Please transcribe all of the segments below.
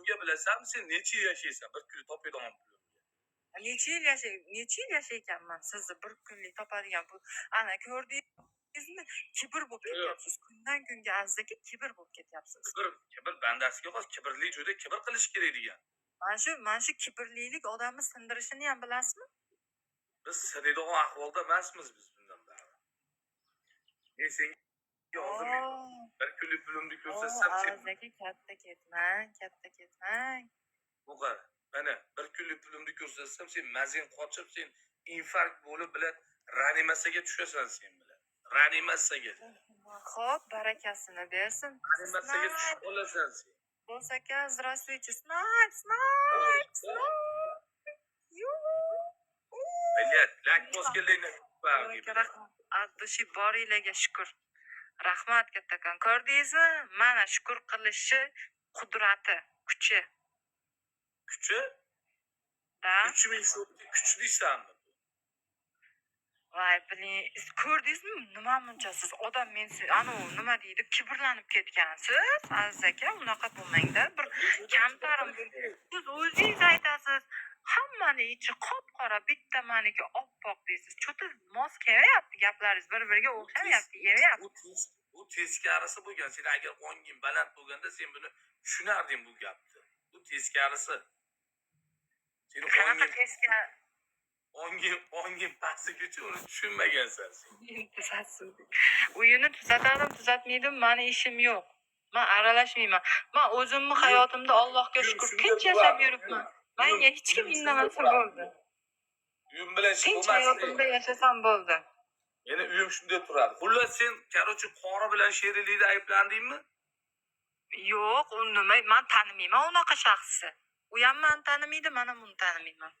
pulimga bilasanmi sen necha yil yashaysan? Bir kun topadigan pulimga. Necha yil yashaykanman sizni bir kunlik topadigan pul. Ana ko'rdingizmi? Kibr bo'lib ketyapsiz. Kundan kunga azdaki kibr bo'lib ketyapsiz. Kibr bandasiga xos, kibrli joyda kibr qilish kerak degan. Mana shu kibrlilik odamni sindirishini ham bilasizmi? Biz sinadigan ahvolda emasmiz biz bundan bari. Men senga hozir bir kunlik pulimni ko'rsatsam sen Azdaki katta ketmang. bu qara. Mana bir kunlik pulimni ko'rsatsam sen mazing qochib, sen infarkt bo'lib bilan reanimatsiyaga tushasan sen bilan. Reanimatsiyaga. Xo'p, barakasini bersin. Reanimatsiyaga tushib qolasan sen. Bo'lsa-ka, здравствуйте, snipe. Bilat, lakmoz keldinglar. Addushi boringlarga shukr. Rahmat kattakon. Ko'rdingizmi? Mana shukr qilishi qudrati, kuchi. Kuchi? Da? Kuchmi shu kuchliysanmi? Voy, biling, ko'rdingizmi? Nima munchasiz odam men nima deydi? Kibrlanib ketgansiz. Aziz aka, unaqa bo'lmangda. Bir kamtarim siz o'zingiz aytasiz. Hammani ichi qop-qora, bitta maniki oppoq deysiz. Cho'ta mos kelyapti, gaplaringiz bir-biriga o'xshamayapti, yemayapti. Bu teskarisi bo'lgan. Sen agar onging baland bo'lganda sen buni tushunarding bu gapni. Bu teskarisi. Seni Qanaqa teskari? onging pastigacha uni tushunmagansan sen. Uyini tuzatmaydim, mani ishim yo'q. Men aralashmayman. Men o'zimni hayotimda Allohga shukr tinch yashab yuribman. Menga hech kim indamasa bo'ldi. Uyim bilan tinch hayotimda yashasam bo'ldi. Meni uyim shunday turadi. Xullas sen, qarochi qori bilan sherlikda ayblandingmi? Yo'q, uni men tanimayman unaqa shaxsni. U ham meni tanimaydi, men ham uni tanimayman.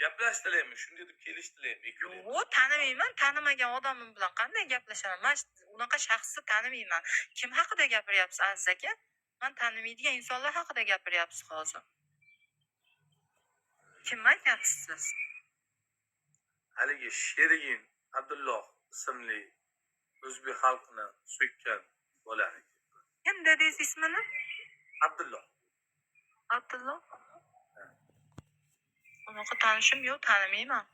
Gaplashdilarmi? Shunday deb kelishdilarmi? Yo'q, tanimayman. Tanimagan odamim bilan qanday gaplashaman? Men unaqa shaxsni tanimayman. Kim haqida gapiryapsiz, Aziz aka? Men tanimaydigan insonlar haqida gapiryapsiz hozir. Kim aytyapsiz siz? Haligi sherigin Abdulloh ismli o'zbek xalqini so'kkan bola. Kim dedingiz ismini? Abdulloh. Abdulloh? Unaqa tanishim yo'q, tanimayman.